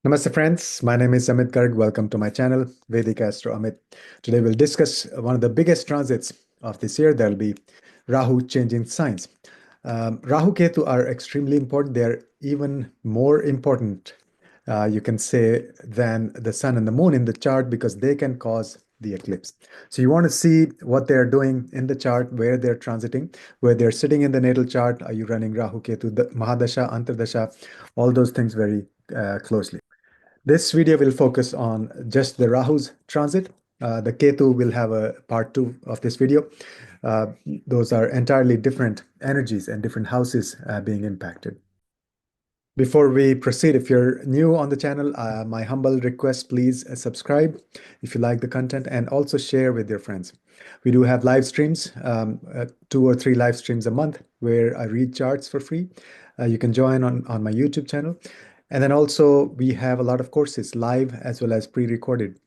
Namaste friends, my name is Amit Garg. Welcome to my channel, Vedic Astro Amit. Today we'll discuss one of the biggest transits of this year. There'll be Rahu changing signs. Rahu Ketu are extremely important. They're even more important, you can say, than the sun and the moon in the chart because they can cause the eclipse. So you want to see what they're doing in the chart, where they're transiting, where they're sitting in the natal chart. Are you running Rahu Ketu, the Mahadasha, Antardasha, all those things very closely. This video will focus on just the Rahu's transit. The Ketu will have a part 2 of this video. Those are entirely different energies and different houses being impacted. Before we proceed, if you're new on the channel, my humble request, please subscribe if you like the content and also share with your friends. We do have live streams, 2 or 3 live streams a month where I read charts for free. You can join on my YouTube channel. And then also we have a lot of courses live as well as pre-recorded.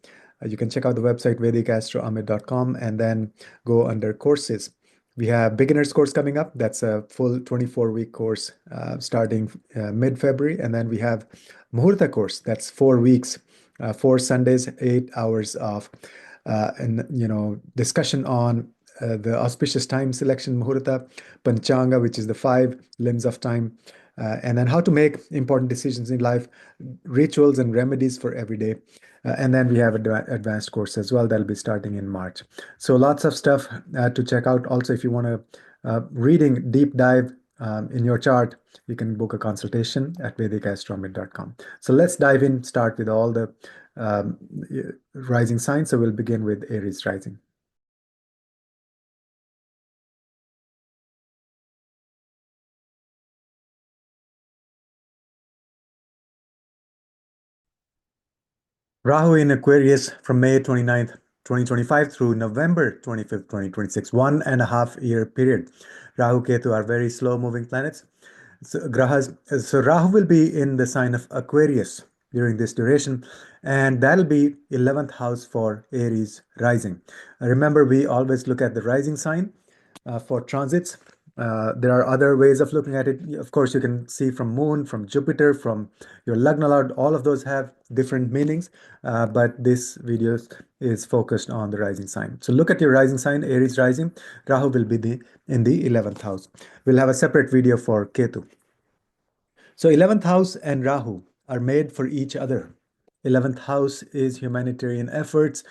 You can check out the website VedicAstrology.com and then go under courses. We have beginners course coming up. That's a full 24-week course starting mid-February. And then we have Muhurta course. That's 4 weeks, 4 Sundays, 8 hours of discussion on the auspicious time selection, Muhurta, Panchanga, which is the 5 limbs of time, and then how to make important decisions in life, rituals and remedies for every day. And then we have an advanced course as well that'll be starting in March. So lots of stuff to check out. Also, if you want a reading deep dive in your chart, you can book a consultation at VedicAstrology.com. So let's dive in, start with all the rising signs. So we'll begin with Aries rising. Rahu in Aquarius from May 29th, 2025 through November 25th, 2026, 1.5-year period. Rahu Ketu are very slow moving planets. So Rahu will be in the sign of Aquarius during this duration, and that'll be 11th house for Aries rising. Remember, we always look at the rising sign for transits. There are other ways of looking at it. Of course, you can see from Moon, from Jupiter, from your Lagna Lord. All of those have different meanings, but this video is focused on the rising sign. So look at your rising sign, Aries rising. Rahu will be in the 11th house. We'll have a separate video for Ketu. So 11th house and Rahu are made for each other. 11th house is humanitarian efforts,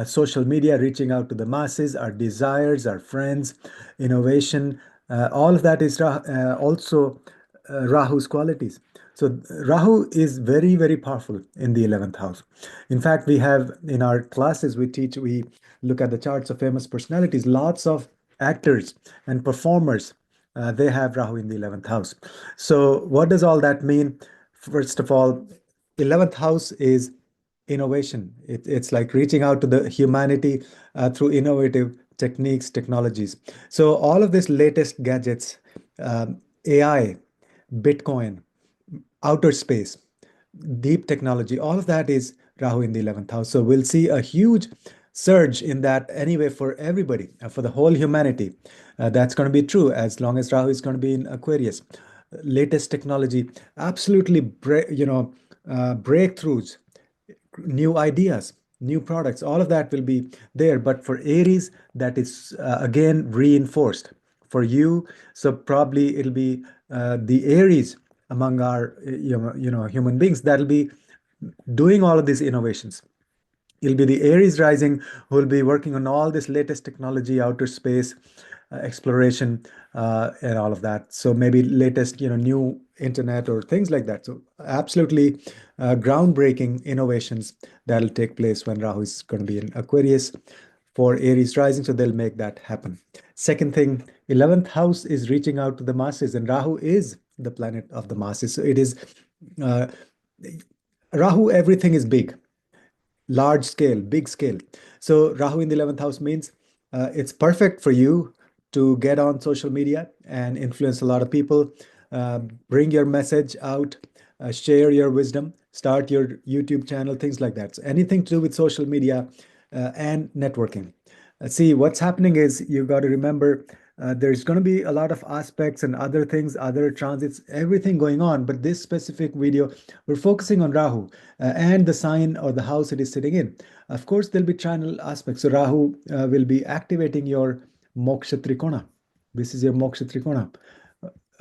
social media, reaching out to the masses, our desires, our friends, innovation. All of that is also Rahu's qualities. So Rahu is very, very powerful in the 11th house. In fact, we have in our classes, we look at the charts of famous personalities, lots of actors and performers. They have Rahu in the 11th house. So what does all that mean? First of all, 11th house is innovation. It's like reaching out to the humanity through innovative techniques, technologies. So all of this latest gadgets, AI, Bitcoin, outer space, deep technology, all of that is Rahu in the 11th house. So we'll see a huge surge in that anyway for everybody, for the whole humanity. That's going to be true as long as Rahu is going to be in Aquarius. Latest technology, absolutely, breakthroughs, new ideas, new products, all of that will be there. But for Aries, that is again reinforced for you. So probably it'll be the Aries among our human beings that'll be doing all of these innovations. It'll be the Aries rising who will be working on all this latest technology, outer space exploration, and all of that. So maybe latest, new internet or things like that. So absolutely groundbreaking innovations that'll take place when Rahu is going to be in Aquarius for Aries rising. So they'll make that happen. Second thing, 11th house is reaching out to the masses, and Rahu is the planet of the masses. So it is Rahu, everything is big, large scale, big scale. So Rahu in the 11th house means it's perfect for you to get on social media and influence a lot of people, bring your message out, share your wisdom, start your YouTube channel, things like that. So anything to do with social media and networking. See, what's happening is you got to remember There's going to be a lot of aspects and other things, other transits, everything going on. But this specific video, we're focusing on Rahu and the sign or the house it is sitting in. Of course, there'll be trinal aspects. So Rahu will be activating your Moksha Trikona. This is your Moksha Trikona.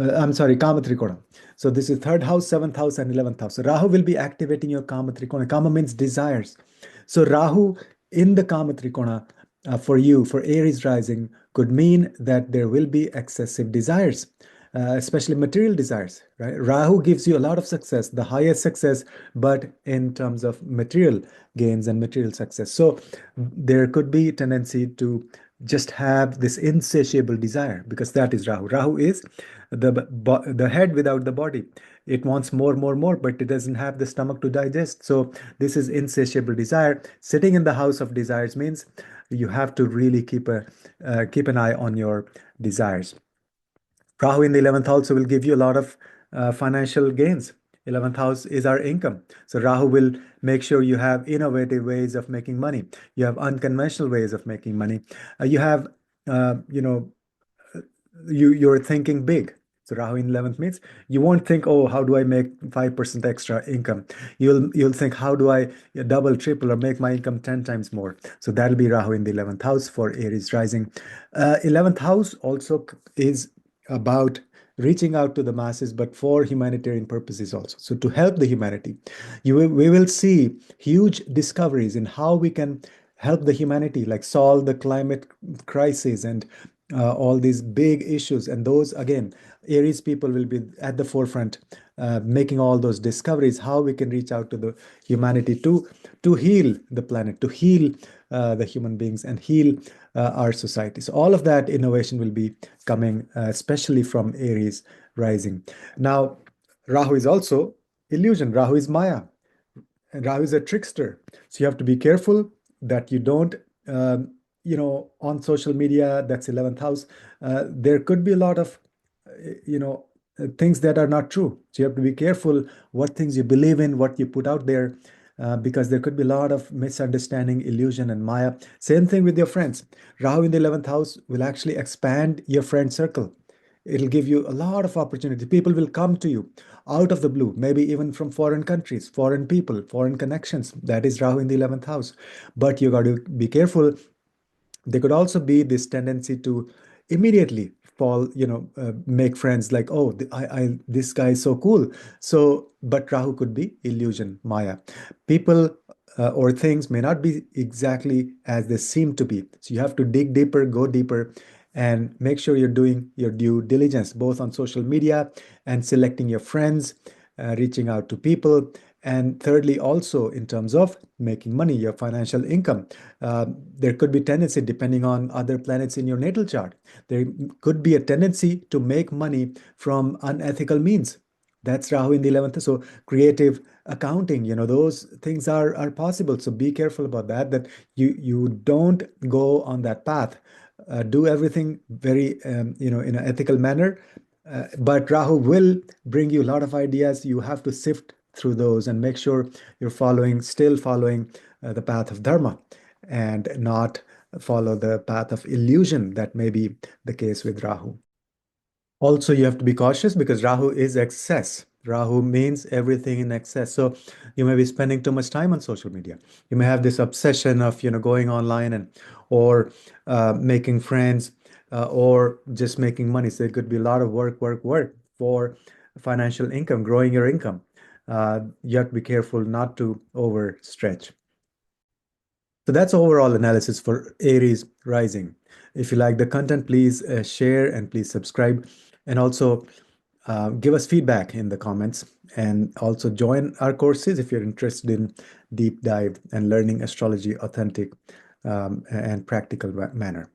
I'm sorry, Kama Trikona. So this is third house, seventh house, and 11th house. So Rahu will be activating your Kama Trikona. Kama means desires. So Rahu in the Kama Trikona for you, for Aries rising, could mean that there will be excessive desires, especially material desires, right? Rahu gives you a lot of success, the highest success, but in terms of material gains and material success. So there could be tendency to just have this insatiable desire because that is Rahu. Rahu is the head without the body. It wants more, more, more, but it doesn't have the stomach to digest. So this is insatiable desire. Sitting in the house of desires means you have to really keep an eye on your desires. Rahu in the 11th house will give you a lot of financial gains. 11th house is our income. So Rahu will make sure you have innovative ways of making money. You have unconventional ways of making money. You have, you know, you're thinking big. So Rahu in 11th means you won't think, oh, how do I make 5% extra income? You'll think, how do I double, triple, or make my income 10 times more? So that'll be Rahu in the 11th house for Aries rising. 11th house also is about reaching out to the masses, but for humanitarian purposes also. So to help the humanity, we will see huge discoveries in how we can help the humanity, like solve the climate crisis and all these big issues. And those, again, Aries people will be at the forefront, making all those discoveries, how we can reach out to the humanity to heal the planet, to heal the human beings and heal our society. So all of that innovation will be coming, especially from Aries rising. Now, Rahu is also illusion. Rahu is Maya. And Rahu is a trickster. So you have to be careful that you don't, on social media, that's 11th house, there could be a lot of, things that are not true. So you have to be careful what things you believe in, what you put out there, because there could be a lot of misunderstanding, illusion, and Maya. Same thing with your friends. Rahu in the 11th house will actually expand your friend circle. It'll give you a lot of opportunity. People will come to you out of the blue, maybe even from foreign countries, foreign people, foreign connections. That is Rahu in the 11th house. But you got to be careful. There could also be this tendency to immediately fall, make friends like, oh, this guy is so cool. So, but Rahu could be illusion, Maya. People or things may not be exactly as they seem to be. So you have to dig deeper, go deeper, and make sure you're doing your due diligence, both on social media and selecting your friends, reaching out to people. And thirdly, also in terms of making money, your financial income. There could be tendency, depending on other planets in your natal chart, there could be a tendency to make money from unethical means. That's Rahu in the 11th. So creative accounting, those things are possible. So be careful about that you don't go on that path. Do everything very, in an ethical manner. But Rahu will bring you a lot of ideas. You have to sift through those and make sure you're still following the path of dharma and not follow the path of illusion that may be the case with Rahu. Also, you have to be cautious because Rahu is excess. Rahu means everything in excess. So you may be spending too much time on social media. You may have this obsession of, going online or making friends or just making money. So it could be a lot of work for financial income, growing your income. You have to be careful not to overstretch. So that's overall analysis for Aries rising. If you like the content, please share and please subscribe. And also give us feedback in the comments. And also join our courses if you're interested in deep dive and learning astrology authentic and practical manner.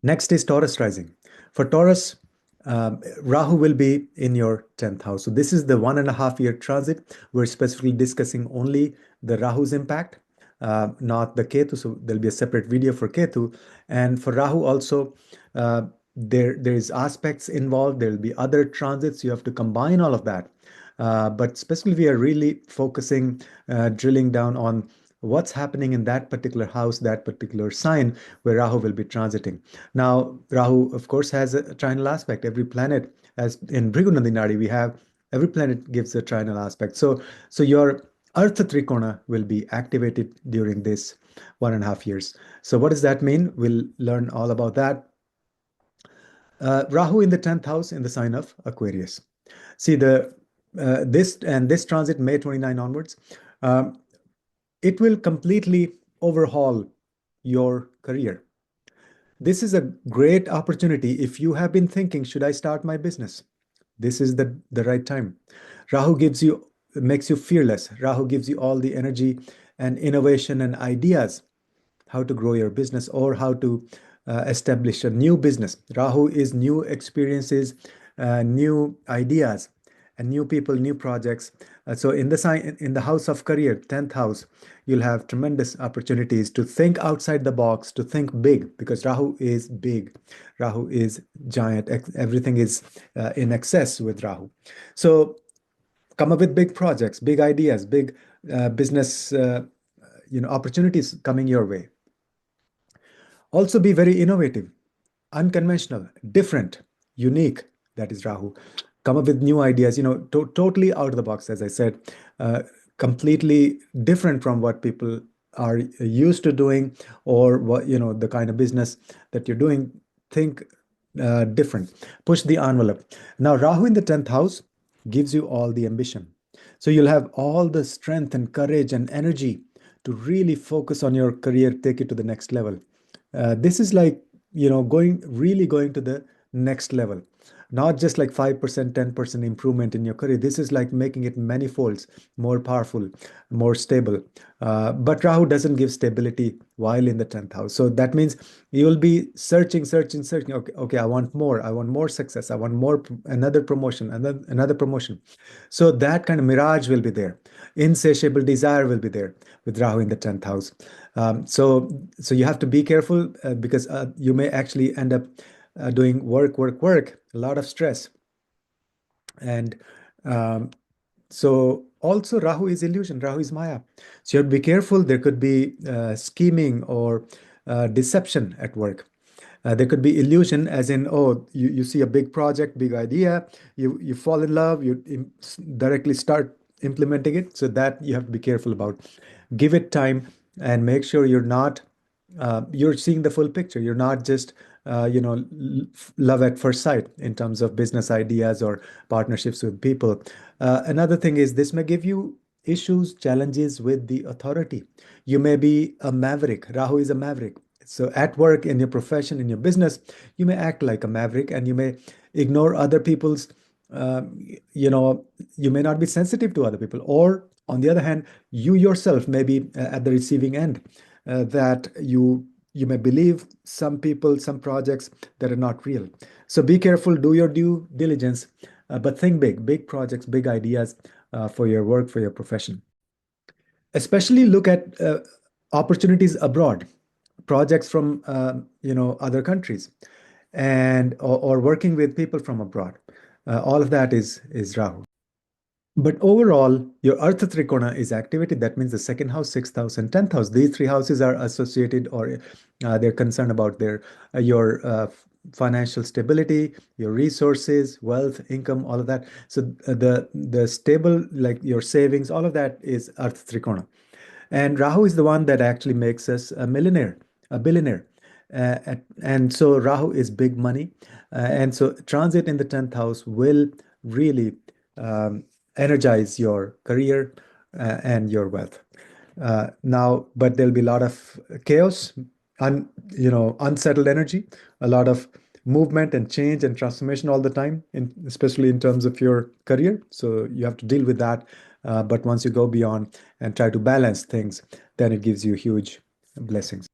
Next is Taurus rising. For Taurus, Rahu will be in your 10th house. So this is the 1.5 year transit. We're specifically discussing only the Rahu's impact, not the Ketu. So there'll be a separate video for Ketu. And for Rahu also, there's aspects involved. There'll be other transits. You have to combine all of that. But specifically, we are really focusing, drilling down on what's happening in that particular house, that particular sign where Rahu will be transiting. Now, Rahu, of course, has a trinal aspect. Every planet, as in Bhrigu Nadi, we have every planet gives a trinal aspect. So your Artha Trikona will be activated during this 1.5 years. So what does that mean? We'll learn all about that. Rahu in the 10th house in the sign of Aquarius. See the this transit May 29 onwards, um, it will completely overhaul your career. This is a great opportunity if you have been thinking, should I start my business? This is the right time. Rahu makes you fearless. Rahu gives you all the energy and innovation and ideas how to grow your business or how to establish a new business. Rahu is new experiences, new ideas, and new people, new projects. So in the sign, in the house of career, 10th house, you'll have tremendous opportunities to think outside the box, to think big, because Rahu is big. Rahu is giant. Everything is in excess with Rahu. So come up with big projects, big ideas, big business opportunities coming your way. Also be very innovative, unconventional, different, unique. That is Rahu. Come up with new ideas, totally out of the box, as I said, completely different from what people are used to doing, or what, the kind of business that you're doing. Think different, push the envelope. Now, Rahu in the 10th house gives you all the ambition. So you'll have all the strength and courage and energy to really focus on your career, take it to the next level. This is like, going to the next level, not just like 5%, 10% improvement in your career. This is like making it many folds more powerful, more stable. But Rahu doesn't give stability while in the 10th house. So that means you will be searching. Okay, I want more. I want more success. I want more, another promotion, another promotion. So that kind of mirage will be there. Insatiable desire will be there with Rahu in the 10th house. So you have to be careful because you may actually end up doing work, a lot of stress. And so also Rahu is illusion, Rahu is Maya. So you have to be careful. There could be scheming or deception at work. There could be illusion, as in, oh, you see a big project, big idea, you fall in love, you directly start implementing it. So that you have to be careful about. Give it time and make sure you're seeing the full picture. You're not just love at first sight in terms of business ideas or partnerships with people. Another thing is this may give you issues, challenges with the authority. You may be a maverick. Rahu is a maverick. So at work, in your profession, in your business, you may act like a maverick and you may ignore other people's, you may not be sensitive to other people. Or on the other hand, you yourself may be at the receiving end, that you may believe some people, some projects that are not real. So be careful, do your due diligence, but think big projects, big ideas for your work, for your profession. Especially look at opportunities abroad, projects from other countries, and or working with people from abroad. All of that is Rahu. But overall, your Artha Trikona is activated. That means the second house, sixth house, and 10th house. These three houses are associated, or they're concerned about your financial stability, your resources, wealth, income, all of that. So the stable, like your savings, all of that is Artha Trikona. And Rahu is the one that actually makes us a millionaire, a billionaire. And so Rahu is big money. And so transit in the 10th house will really energize your career and your wealth. Now, but there'll be a lot of chaos, unsettled energy, a lot of movement and change and transformation all the time, especially in terms of your career. So you have to deal with that. But once you go beyond and try to balance things, then it gives you huge blessings.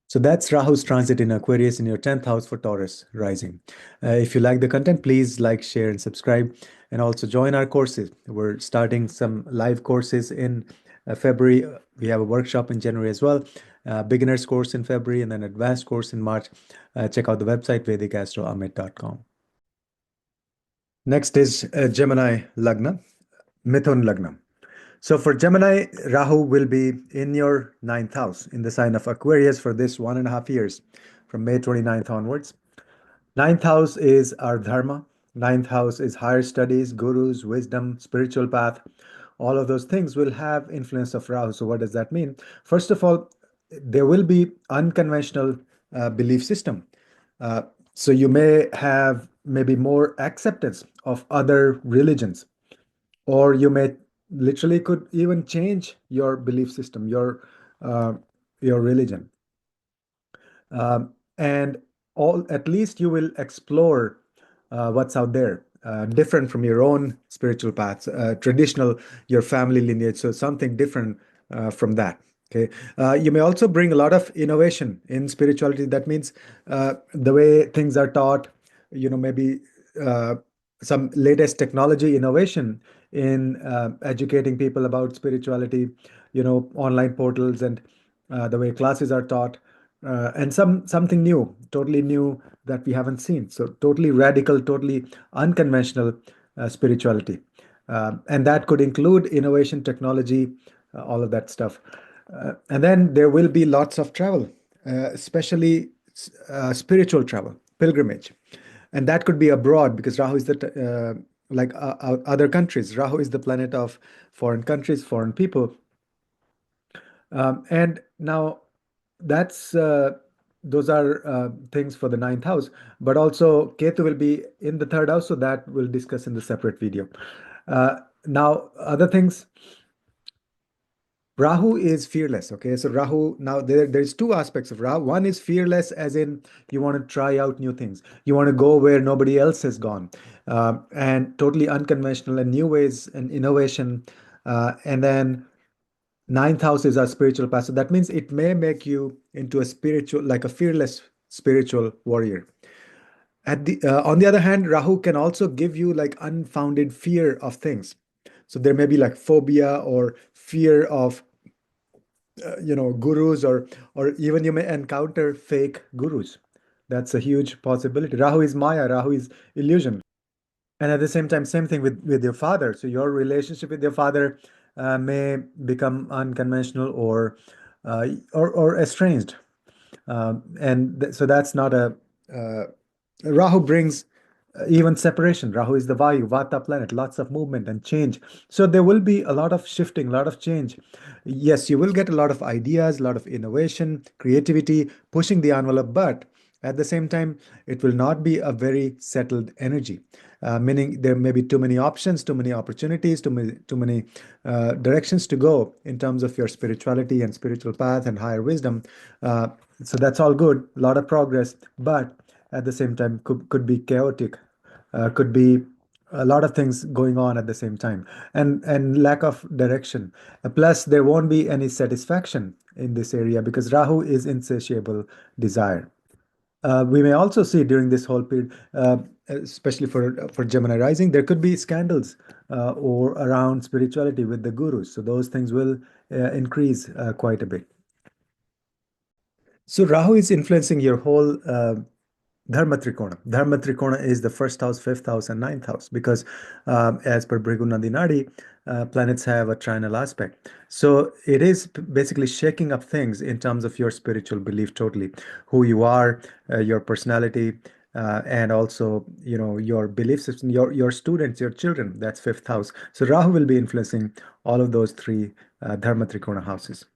So that's Rahu's transit in Aquarius in your 10th house for Taurus rising. If you like the content, please like, share, and subscribe. And also join our courses. We're starting some live courses in February. We have a workshop in January as well. Beginner's course in February and then advanced course in March. Check out the website, VedicAstrology.com. Next is Gemini Lagna, Mithun Lagna. So for Gemini, Rahu will be in your ninth house in the sign of Aquarius for this 1.5 years from May 29th onwards. Ninth house is our dharma. Ninth house is higher studies, gurus, wisdom, spiritual path. All of those things will have influence of Rahu. So what does that mean? First of all, there will be unconventional belief system. Uh, so you may have maybe more acceptance of other religions, or you may literally could even change your belief system, uh, your religion. And all at least you will explore what's out there, different from your own spiritual paths, traditional, your family lineage, so something different from that. Okay, you may also bring a lot of innovation in spirituality. That means the way things are taught, maybe uh, some latest technology innovation in educating people about spirituality, online portals and the way classes are taught, and something new, totally new that we haven't seen. So totally radical, totally unconventional spirituality, and that could include innovation, technology, all of that stuff. And then there will be lots of travel, especially spiritual travel, pilgrimage, and that could be abroad because Rahu is like other countries. Rahu is the planet of foreign countries, foreign people. And now that's those are things for the ninth house, but also Ketu will be in the third house, so that we'll discuss in the separate video. Now, other things, Rahu is fearless. Okay, so Rahu, now there's two aspects of Rahu. One is fearless, as in you want to try out new things, you want to go where nobody else has gone, and totally unconventional and new ways and innovation. And then ninth house is our spiritual path. So that means it may make you into a spiritual, like a fearless spiritual warrior. On the other hand, Rahu can also give you like unfounded fear of things. So there may be like phobia or fear of gurus, or even you may encounter fake gurus. That's a huge possibility. Rahu is Maya, Rahu is illusion. And at the same time, same thing with your father. So your relationship with your father may become unconventional or estranged. And so that's not a Rahu brings even separation. Rahu is the Vayu, Vata planet, lots of movement and change. So there will be a lot of shifting, a lot of change. Yes, you will get a lot of ideas, a lot of innovation, creativity, pushing the envelope, but at the same time, it will not be a very settled energy, meaning there may be too many options, too many opportunities, too many directions to go in terms of your spirituality and spiritual path and higher wisdom. Uh, so that's all good, a lot of progress, but at the same time could be chaotic, could be a lot of things going on at the same time, and lack of direction. Plus, there won't be any satisfaction in this area because Rahu is insatiable desire. We may also see during this whole period, especially for Gemini rising, there could be scandals or around spirituality with the gurus. So those things will increase quite a bit. So Rahu is influencing your whole Dharma Trikona. Dharma Trikona is the first house, fifth house, and ninth house because, as per Bhrigu Nandinadi, planets have a trinal aspect. So it is basically shaking up things in terms of your spiritual belief totally, who you are, your personality, and also your belief system, your students, your children. That's fifth house. So Rahu will be influencing all of those three Dharma Trikona houses.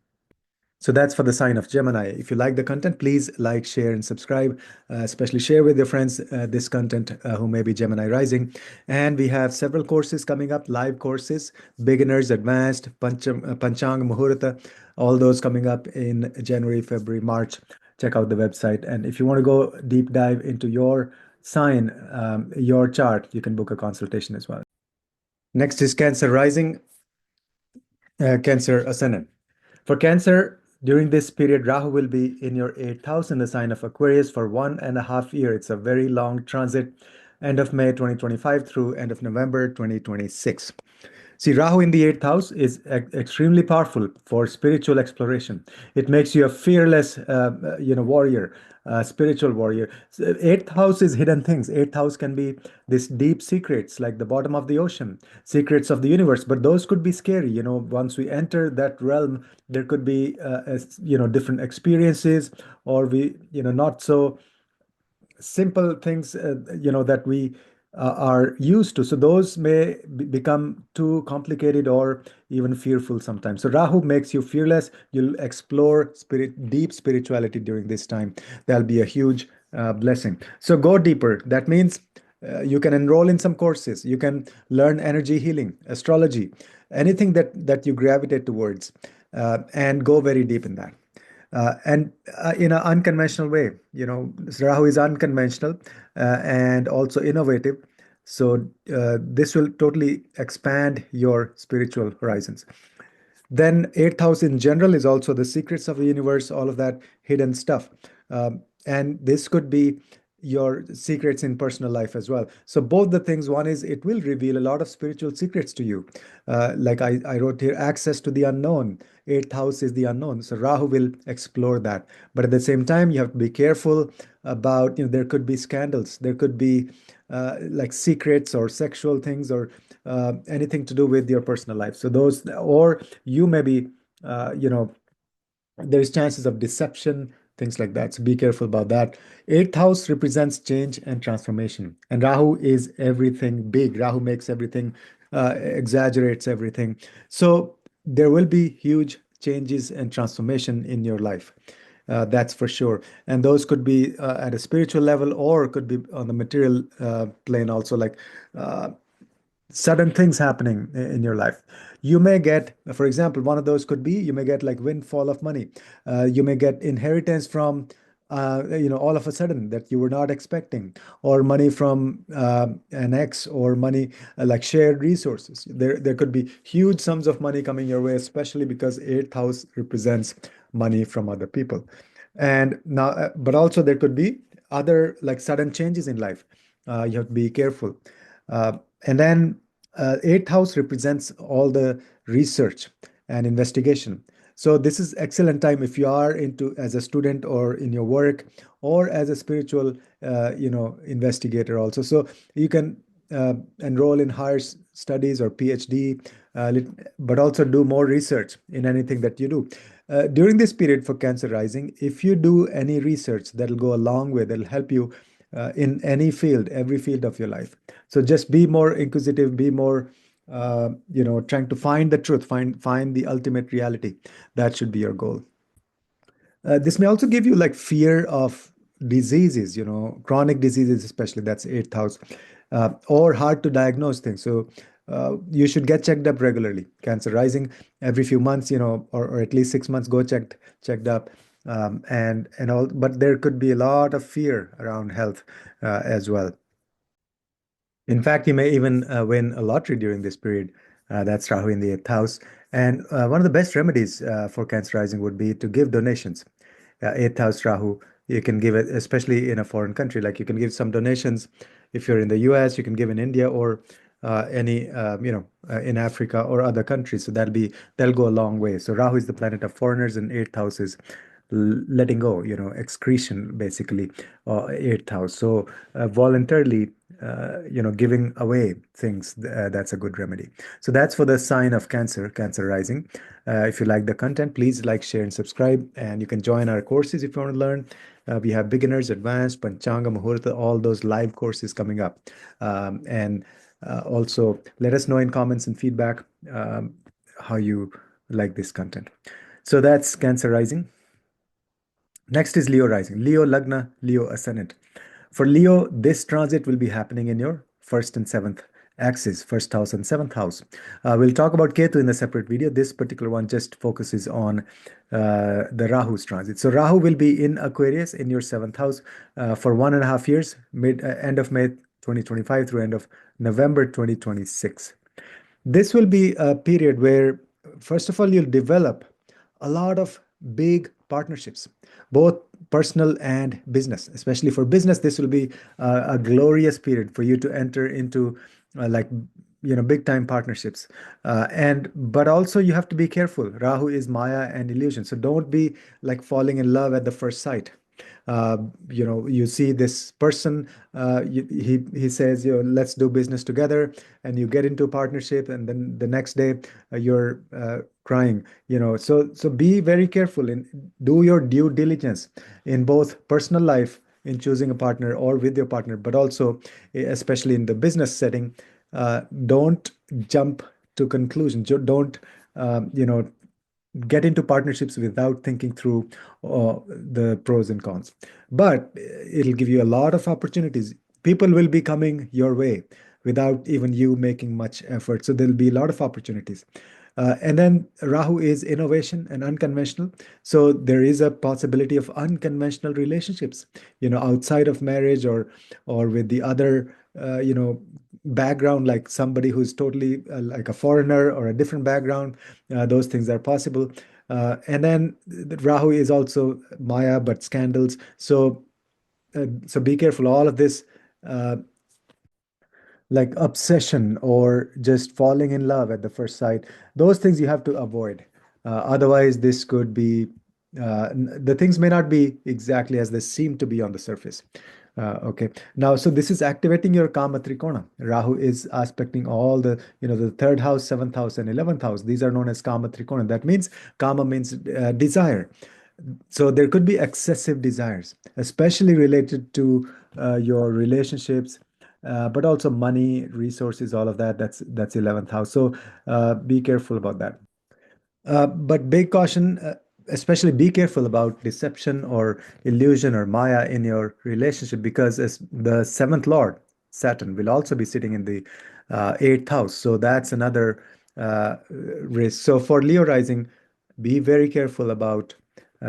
So that's for the sign of Gemini. If you like the content, please like, share, and subscribe. Especially share with your friends this content who may be Gemini rising. And we have several courses coming up, live courses, beginners, advanced, Panchang, Muhurta, all those coming up in January, February, March. Check out the website. And if you want to go deep dive into your sign, your chart, you can book a consultation as well. Next is Cancer rising, Cancer ascendant. For Cancer, during this period, Rahu will be in your eighth house in the sign of Aquarius for 1.5 years. It's a very long transit, end of May 2025 through end of November 2026. See, Rahu in the eighth house is extremely powerful for spiritual exploration. It makes you a fearless, warrior, spiritual warrior. So eighth house is hidden things. Eighth house can be this deep secrets, like the bottom of the ocean, secrets of the universe. But those could be scary. Once we enter that realm, there could be, different experiences, or not so simple things that we are used to, so those may become too complicated or even fearful sometimes. So Rahu makes you fearless. You'll explore deep spirituality during this time. That'll be a huge blessing. So go deeper. That means you can enroll in some courses. You can learn energy healing, astrology, anything that you gravitate towards, and go very deep in that. And in an unconventional way. Rahu is unconventional and also innovative. So this will totally expand your spiritual horizons. Then eighth house in general is also the secrets of the universe, all of that hidden stuff. And this could be your secrets in personal life as well. So both the things, one is it will reveal a lot of spiritual secrets to you. Like I wrote here, access to the unknown. Eighth house is the unknown. So Rahu will explore that. But at the same time, you have to be careful about, there could be scandals. There could be like secrets or sexual things, or anything to do with your personal life. So those, or you may be, there's chances of deception, things like that. So be careful about that. Eighth house represents change and transformation, and Rahu is everything big. Rahu makes everything, exaggerates everything. So there will be huge changes and transformation in your life. That's for sure. And those could be at a spiritual level, or could be on the material plane also, like uh, sudden things happening in your life. You may get, for example, one of those could be you may get like windfall of money. You may get inheritance from, all of a sudden that you were not expecting, or money from an ex, or money like shared resources. There could be huge sums of money coming your way, especially because eighth house represents money from other people. And now, but also there could be other like sudden changes in life. You have to be careful. And then eighth house represents all the research and investigation. So this is excellent time if you are into as a student, or in your work, or as a spiritual, investigator also. So you can enroll in higher studies or PhD, but also do more research in anything that you do. During this period for Cancer rising, if you do any research, that'll go a long way. That'll help you in any field, every field of your life. So just be more inquisitive, be more, trying to find the truth, find the ultimate reality. That should be your goal. This may also give you like fear of diseases, chronic diseases, especially that's eighth house, or hard to diagnose things. So you should get checked up regularly. Cancer rising every few months, or at least 6 months, go checked up, and all. But there could be a lot of fear around health as well. In fact, you may even win a lottery during this period. That's Rahu in the eighth house. And one of the best remedies for Cancer rising would be to give donations. Eighth house Rahu, you can give it, especially in a foreign country. Like you can give some donations if you're in the US, you can give in India, or any, in Africa or other countries. So that'll go a long way. So Rahu is the planet of foreigners, and eighth house is letting go, excretion basically, eighth house. So voluntarily, giving away things, that's a good remedy. So that's for the sign of Cancer rising. If you like the content, please like, share, and subscribe. And you can join our courses if you want to learn. We have beginners, advanced, Panchanga, Muhurta, all those live courses coming up. And also let us know in comments and feedback how you like this content. So that's Cancer rising. Next is Leo rising. Leo Lagna, Leo ascendant. For Leo, this transit will be happening in your first and seventh axis, first house and seventh house. We'll talk about Ketu in a separate video. This particular one just focuses on the Rahu's transit. So Rahu will be in Aquarius in your seventh house for 1.5 years, end of May 2025 through end of November 2026. This will be a period where, first of all, you'll develop a lot of big partnerships, both personal and business. Especially for business, this will be a glorious period for you to enter into like big time partnerships. And but also you have to be careful. Rahu is Maya and illusion. So don't be like falling in love at the first sight. Uh, you see this person, he says, let's do business together, and you get into a partnership, and then the next day you're crying. So be very careful and do your due diligence in both personal life in choosing a partner or with your partner, but also especially in the business setting. Don't jump to conclusions. Don't get into partnerships without thinking through the pros and cons. But it'll give you a lot of opportunities. People will be coming your way without even you making much effort. So there'll be a lot of opportunities. And then Rahu is innovation and unconventional. So there is a possibility of unconventional relationships, outside of marriage or with the other, background, like somebody who's totally like a foreigner or a different background. Those things are possible. And then Rahu is also Maya, but scandals. So be careful. All of this, uh, like obsession or just falling in love at the first sight, those things you have to avoid. Otherwise, this could be, the things may not be exactly as they seem to be on the surface. Okay. Now, so this is activating your Kama Trikona. Rahu is aspecting all the third house, seventh house, and 11th house. These are known as Kama Trikona. That means Kama means desire. So there could be excessive desires, especially related to your relationships, but also money, resources, all of that. That's 11th house. So be careful about that. But big caution, especially be careful about deception or illusion or Maya in your relationship, because as the seventh lord, Saturn, will also be sitting in the eighth house. So that's another risk. So for Leo rising, be very careful about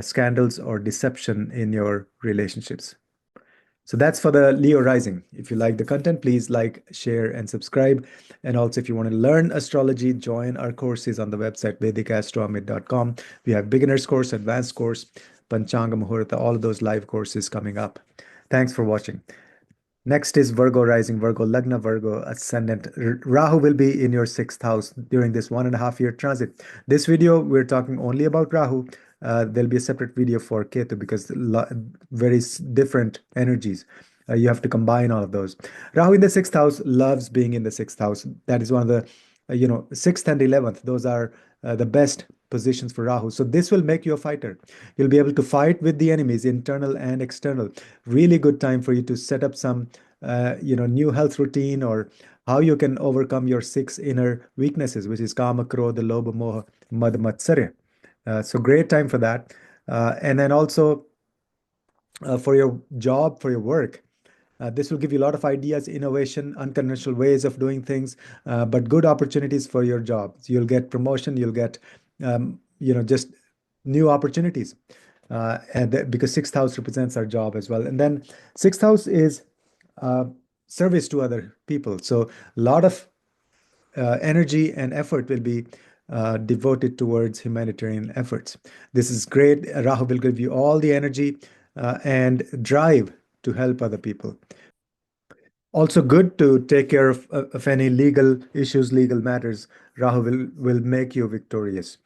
scandals or deception in your relationships. So that's for the Leo rising. If you like the content, please like, share, and subscribe. And also, if you want to learn astrology, join our courses on the website VedicAstrology.com. We have beginner's course, advanced course, Panchanga Muhurta, all of those live courses coming up. Thanks for watching. Next is Virgo rising, Virgo Lagna, Virgo ascendant. Rahu will be in your sixth house during this 1.5 year transit. This video, we're talking only about Rahu. There'll be a separate video for Ketu because very different energies. You have to combine all of those. Rahu in the sixth house loves being in the sixth house. That is one of the, sixth and 11th. Those are the best positions for Rahu. So this will make you a fighter. You'll be able to fight with the enemies, internal and external. Really good time for you to set up some, new health routine, or how you can overcome your six inner weaknesses, which is Kama, Krodha, Lobha, Moha, Mad, Matsarya. So great time for that. And then also for your job, for your work. This will give you a lot of ideas, innovation, unconventional ways of doing things, but good opportunities for your job. So you'll get promotion, you'll get, just new opportunities. Because sixth house represents our job as well. And then sixth house is uh, service to other people. So a lot of energy and effort will be devoted towards humanitarian efforts. This is great. Rahu will give you all the energy and drive to help other people. Also good to take care of any legal issues, legal matters. Rahu will make you victorious.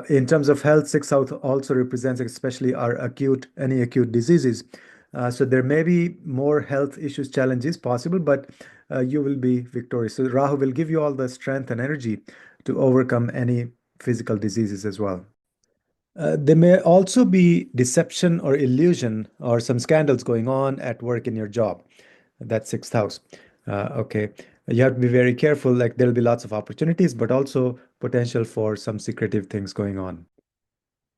In terms of health, sixth house also represents especially our any acute diseases. So there may be more health issues, challenges possible, but you will be victorious. So Rahu will give you all the strength and energy to overcome any physical diseases as well. There may also be deception or illusion or some scandals going on at work in your job. That's sixth house. Okay. You have to be very careful. Like there'll be lots of opportunities, but also potential for some secretive things going on.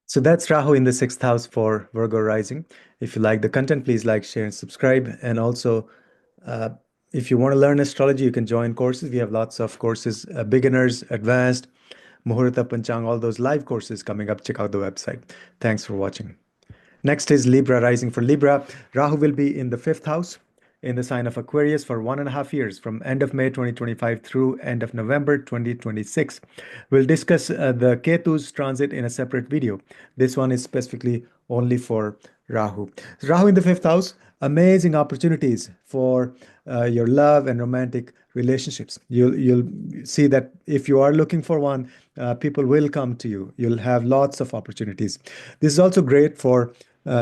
So that's Rahu in the sixth house for Virgo rising. If you like the content, please like, share, and subscribe. And also, uh, if you want to learn astrology, you can join courses. We have lots of courses, beginners, advanced, Muhurta, Panchang, all those live courses coming up. Check out the website. Thanks for watching. Next is Libra rising. For Libra, Rahu will be in the fifth house in the sign of Aquarius for 1.5 years, from end of May 2025 through end of November 2026. We'll discuss the Ketu's transit in a separate video. This one is specifically only for Rahu. Rahu in the fifth house, amazing opportunities for your love and romantic relationships. You'll see that if you are looking for one, people will come to you. You'll have lots of opportunities. This is also great for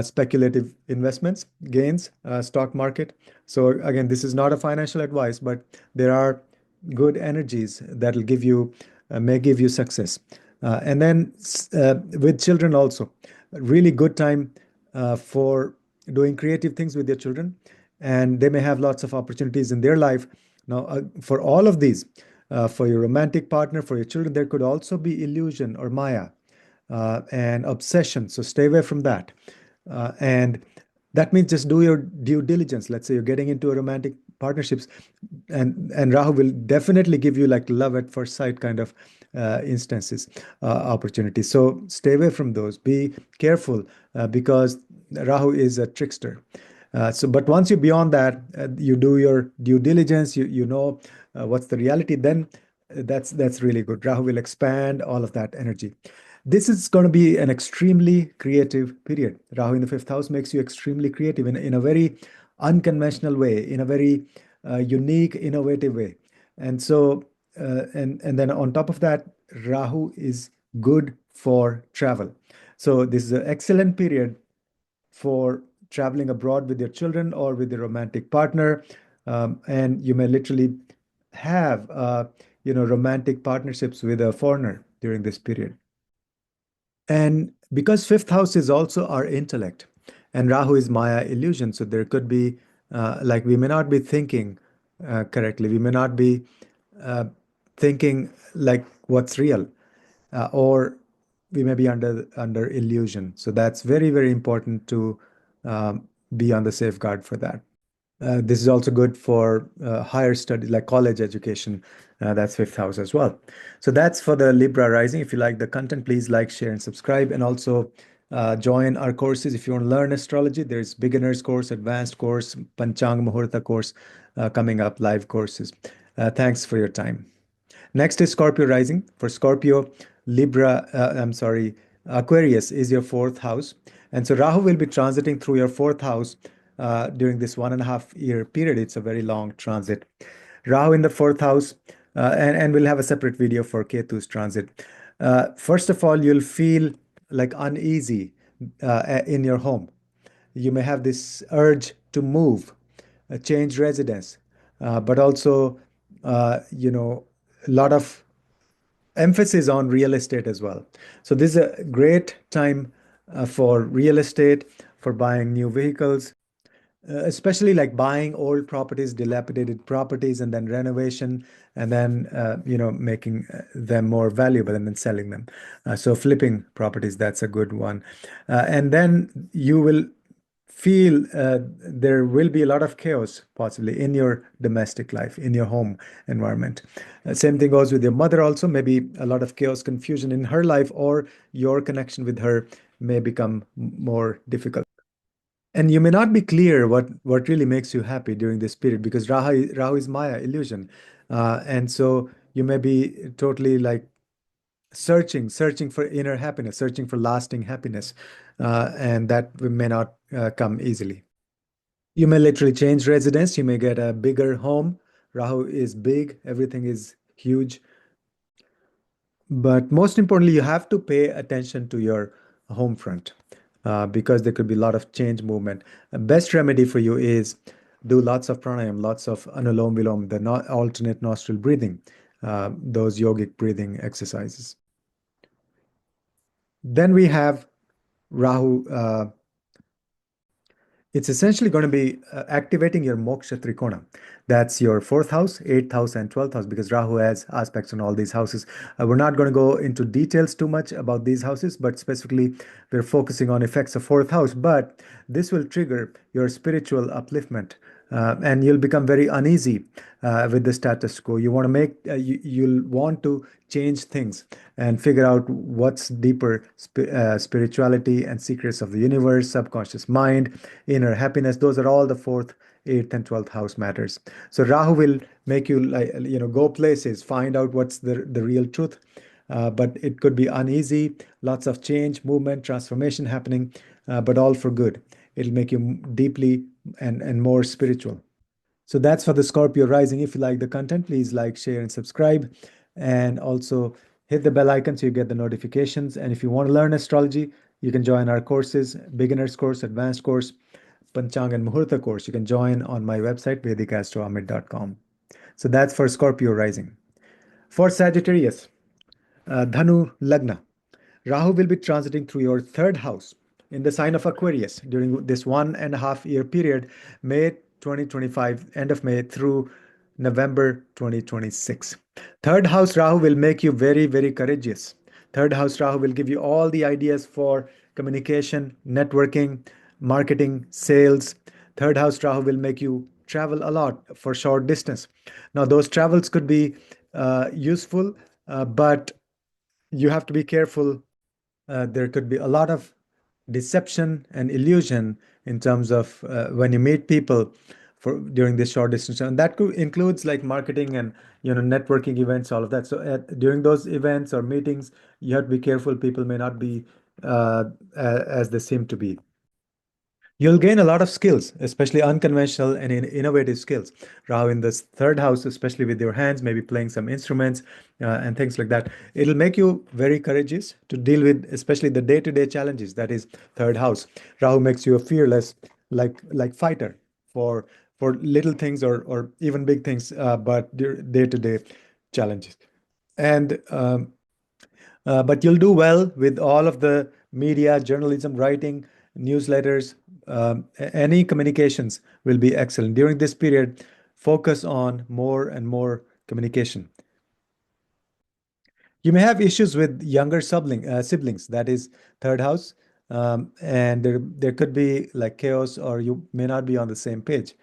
speculative investments, gains, stock market. So again, this is not a financial advice, but there are good energies that'll give you may give you success. And then with children also, really good time for doing creative things with your children, and they may have lots of opportunities in their life. Now, for all of these, for your romantic partner, for your children, there could also be illusion or maya and obsession. So stay away from that. And that means just do your due diligence. Let's say you're getting into a romantic partnerships, and Rahu will definitely give you like love at first sight kind of instances, opportunities. So stay away from those. Be careful because Rahu is a trickster. But once you're beyond that, you do your due diligence. You know what's the reality. Then that's really good. Rahu will expand all of that energy. This is going to be an extremely creative period. Rahu in the fifth house makes you extremely creative in a very unconventional way, in a very unique, innovative way. And so, and then on top of that, Rahu is good for travel. So this is an excellent period for traveling abroad with your children or with your romantic partner. And you may literally have, romantic partnerships with a foreigner during this period. And because fifth house is also our intellect, and Rahu is Maya illusion, so there could be like we may not be thinking correctly. We may not be uh, thinking like what's real, or we may be under illusion. So that's very, very important to be on the safeguard for that. This is also good for higher studies, like college education. That's fifth house as well. So that's for the Libra rising. If you like the content, please like, share, and subscribe. And also join our courses. If you want to learn astrology, there's beginner's course, advanced course, Panchang Muhurta course coming up, live courses. Thanks for your time. Next is Scorpio rising. For Scorpio, Aquarius is your fourth house. And so Rahu will be transiting through your fourth house during this 1.5 year period. It's a very long transit. Rahu in the fourth house, and we'll have a separate video for Ketu's transit. First of all, you'll feel like uneasy in your home. You may have this urge to move, change residence, but also, a lot of emphasis on real estate as well. So this is a great time for real estate, for buying new vehicles, especially like buying old properties, dilapidated properties, and then renovation, and then making them more valuable and then selling them. So flipping properties, that's a good one. And then you will feel there will be a lot of chaos possibly in your domestic life, in your home environment. Same thing goes with your mother also, maybe a lot of chaos, confusion in her life, or your connection with her may become more difficult. And you may not be clear what really makes you happy during this period because Rahu is Maya illusion. And so you may be totally like searching for inner happiness, searching for lasting happiness, and that may not come easily. You may literally change residence. You may get a bigger home. Rahu is big, everything is huge. But most importantly, you have to pay attention to your home front because there could be a lot of change movement. The best remedy for you is do lots of pranayam, lots of anulom vilom, the alternate nostril breathing, those yogic breathing exercises. Then we have Rahu. It's essentially going to be activating your moksha trikona. That's your fourth house, eighth house, and 12th house because Rahu has aspects on all these houses. We're not going to go into details too much about these houses, but specifically we're focusing on effects of fourth house. But this will trigger your spiritual upliftment. And you'll become very uneasy with the status quo. You want to you'll want to change things and figure out what's deeper spirituality and secrets of the universe, subconscious mind, inner happiness. Those are all the fourth, eighth, and 12th house matters. So Rahu will make you go places, find out what's the real truth. But it could be uneasy, lots of change, movement, transformation happening. but all for good. It'll make you deeply and more spiritual. So that's for the Scorpio rising. If you like the content, please like, share, and subscribe. And also hit the bell icon so you get the notifications. And if you want to learn astrology, you can join our courses, beginner's course, advanced course, Panchang and Muhurta course. You can join on my website, VedicAstrology.com. So that's for Scorpio rising. For Sagittarius, Dhanu Lagna. Rahu will be transiting through your third house in the sign of Aquarius during this 1.5 year period, May 2025, end of May through November 2026. Third house Rahu will make you very, very courageous. Third house Rahu will give you all the ideas for communication, networking, marketing, sales. Third house Rahu will make you travel a lot for short distance. Now, those travels could be useful, but you have to be careful. There could be a lot of deception and illusion in terms of when you meet people for during this short distance, and that includes like marketing and networking events, all of that. So during those events or meetings, you have to be careful. People may not be as they seem to be. You'll gain a lot of skills, especially unconventional and innovative skills. Rahu in this third house, especially with your hands, maybe playing some instruments and things like that. It'll make you very courageous to deal with, especially the day-to-day challenges. That is third house. Rahu makes you a fearless, like fighter for little things or even big things, but day-to-day challenges. And but you'll do well with all of the media, journalism, writing, newsletters, any communications will be excellent. During this period, focus on more and more communication. You may have issues with younger siblings, that is third house, and there could be like chaos, or you may not be on the same page.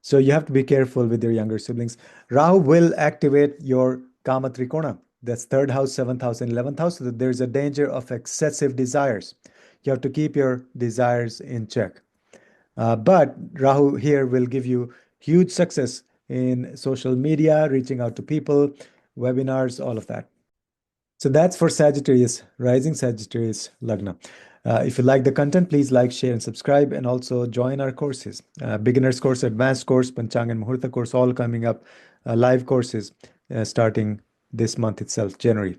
So you have to be careful with your younger siblings. Rahu will activate your Kama Trikona. That's third house, seventh house, and 11th house. So that there's a danger of excessive desires. You have to keep your desires in check. But Rahu here will give you huge success in social media, reaching out to people, webinars, all of that. So that's for Sagittarius rising, Sagittarius Lagna. If you like the content, please like, share, and subscribe, and also join our courses. Beginner's course, advanced course, Panchang and Muhurta course, all coming up, live courses starting this month itself, January.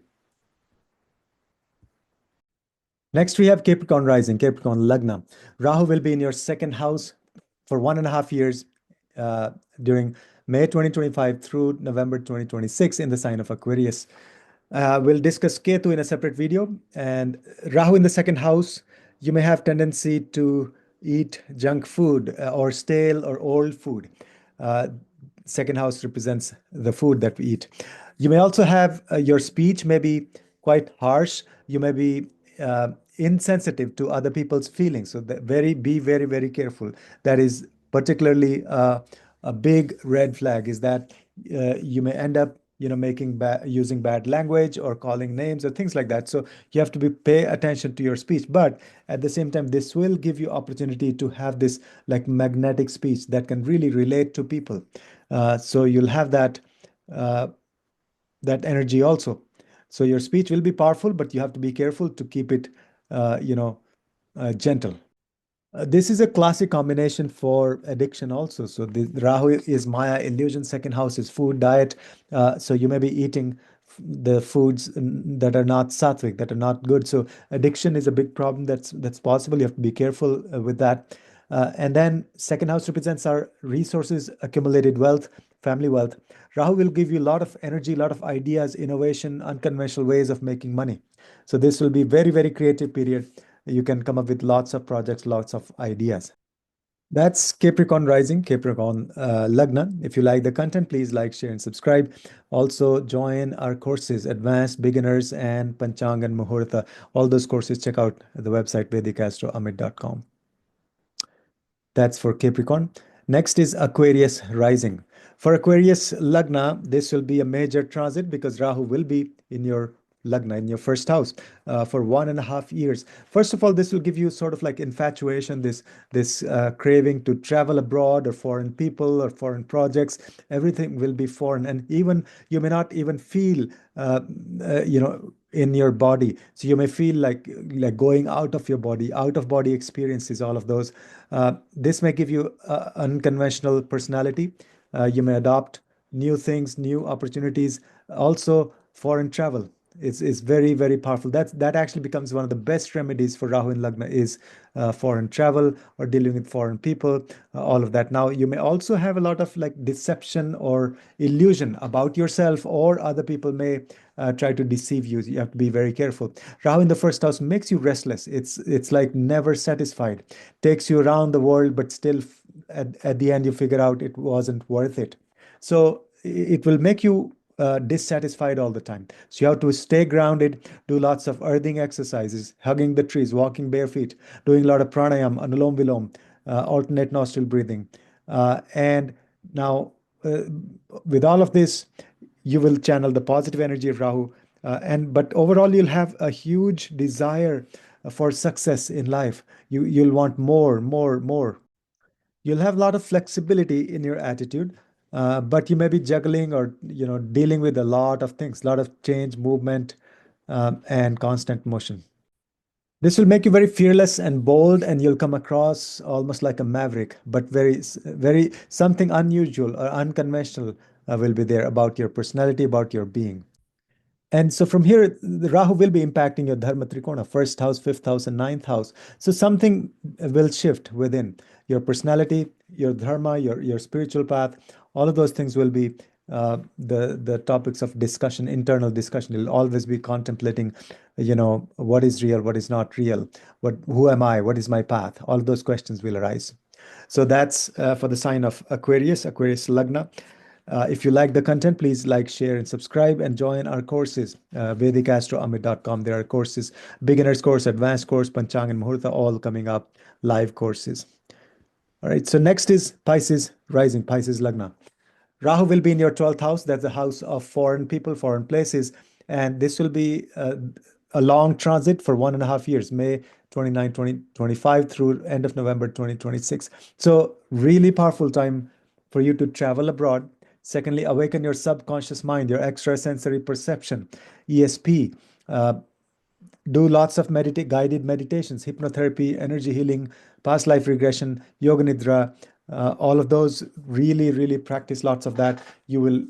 Next, we have Capricorn rising, Capricorn Lagna. Rahu will be in your second house for 1.5 years during May 2025 through November 2026 in the sign of Aquarius. We'll discuss Ketu in a separate video. And Rahu in the second house, you may have tendency to eat junk food or stale or old food. Second house represents the food that we eat. You may also have your speech may be quite harsh. You may be insensitive to other people's feelings. So be very, very careful. That is particularly a big red flag, is that you may end up using bad language or calling names or things like that. So you have to pay attention to your speech. But at the same time, this will give you opportunity to have this like magnetic speech that can really relate to people. So you'll have that energy also. So your speech will be powerful, but you have to be careful to keep it, gentle. This is a classic combination for addiction also. So the Rahu is Maya, illusion. Second house is food, diet. So you may be eating the foods that are not sattvic, that are not good. So addiction is a big problem that's possible. You have to be careful with that. And then second house represents our resources, accumulated wealth, family wealth. Rahu will give you a lot of energy, a lot of ideas, innovation, unconventional ways of making money. So this will be very, very creative period. You can come up with lots of projects, lots of ideas. That's Capricorn rising, Capricorn Lagna. If you like the content, please like, share, and subscribe. Also join our courses, Advanced, Beginners, and Panchang and Muhurta. All those courses, check out the website, VedicAstrology.com. That's for Capricorn. Next is Aquarius rising. For Aquarius Lagna, this will be a major transit because Rahu will be in your Lagna, in your first house, for 1.5 years. First of all, this will give you sort of like infatuation, this craving to travel abroad or foreign people or foreign projects. Everything will be foreign, and even you may not even feel, in your body. So you may feel like going out of your body, out of body experiences, all of those. This may give you unconventional personality. You may adopt new things, new opportunities. Also, foreign travel is very, very powerful. That actually becomes one of the best remedies for Rahu in Lagna is foreign travel or dealing with foreign people, all of that. Now, you may also have a lot of like deception or illusion about yourself, or other people may try to deceive you. You have to be very careful. Rahu in the first house makes you restless. It's like never satisfied. Takes you around the world, but still at the end you figure out it wasn't worth it. So it will make you dissatisfied all the time. So you have to stay grounded, do lots of earthing exercises, hugging the trees, walking bare feet, doing a lot of pranayam, anulom vilom, alternate nostril breathing. And now, uh, with all of this, you will channel the positive energy of Rahu. But overall, you'll have a huge desire for success in life. You'll want more, more, more. You'll have a lot of flexibility in your attitude, but you may be juggling or dealing with a lot of things, a lot of change, movement, and constant motion. This will make you very fearless and bold, and you'll come across almost like a maverick, but very something unusual or unconventional will be there about your personality, about your being. And so from here, the Rahu will be impacting your Dharma Trikona, first house, fifth house, and ninth house. So something will shift within your personality, your Dharma, your spiritual path. All of those things will be the topics of discussion, internal discussion. You'll always be contemplating, what is real, what is not real, who am I, what is my path? All of those questions will arise. So that's for the sign of Aquarius, Aquarius Lagna. If you like the content, please like, share, and subscribe, and join our courses, VedicAstrology.com. There are courses, beginner's course, advanced course, Panchang and Muhurta, all coming up, live courses. All right, so next is Pisces rising, Pisces Lagna. Rahu will be in your 12th house. That's the house of foreign people, foreign places. And this will be a long transit for 1.5 years, May 29, 2025 through end of November 2026. So really powerful time for you to travel abroad. Secondly, awaken your subconscious mind, your extrasensory perception, ESP. Do lots of guided meditations, hypnotherapy, energy healing, past life regression, yoga nidra, all of those. Really, really practice lots of that. You will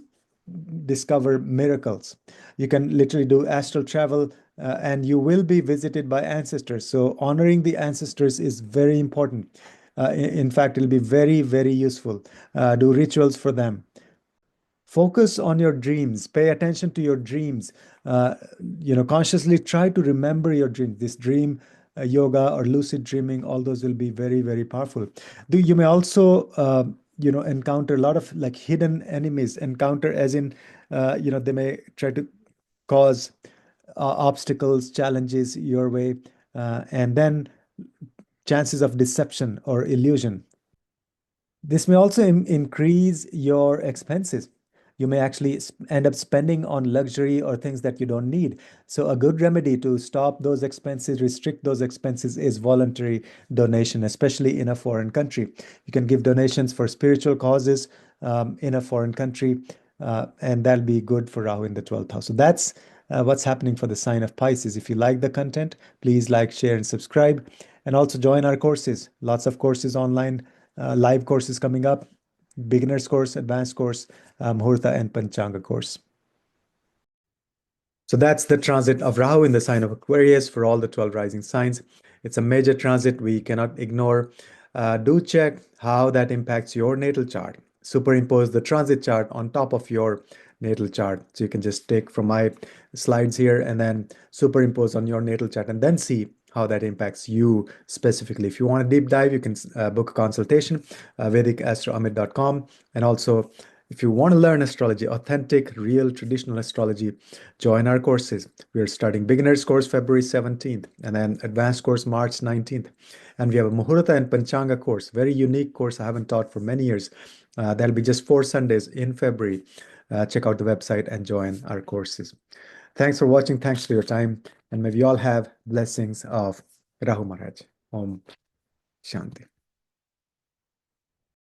discover miracles. You can literally do astral travel, and you will be visited by ancestors. So honoring the ancestors is very important. In fact, it'll be very, very useful. Do rituals for them. Focus on your dreams. Pay attention to your dreams. Consciously try to remember your dreams. This dream yoga or lucid dreaming, all those will be very, very powerful. You may also, encounter a lot of like hidden enemies. Encounter as in, they may try to cause obstacles, challenges your way, and then chances of deception or illusion. This may also increase your expenses. You may actually end up spending on luxury or things that you don't need. So, a good remedy to stop those expenses, restrict those expenses, is voluntary donation, especially in a foreign country. You can give donations for spiritual causes in a foreign country, and that'll be good for Rahu in the 12th house. So, that's what's happening for the sign of Pisces. If you like the content, please like, share, and subscribe. And also join our courses. Lots of courses online, live courses coming up, beginner's course, advanced course, Muhurta and Panchanga course. So that's the transit of Rahu in the sign of Aquarius for all the 12 rising signs. It's a major transit we cannot ignore. Do check how that impacts your natal chart. Superimpose the transit chart on top of your natal chart. So you can just take from my slides here and then superimpose on your natal chart and then see how that impacts you specifically. If you want a deep dive, you can book a consultation, VedicAstrology.com. And also, if you want to learn astrology, authentic, real, traditional astrology, join our courses. We are starting beginner's course February 17th and then advanced course March 19th. And we have a Muhurta and Panchanga course, very unique course I haven't taught for many years. That'll be just 4 Sundays in February. Check out the website and join our courses. Thanks for watching. Thanks for your time. And may we all have blessings of Rahu Maharaj. Om Shanti.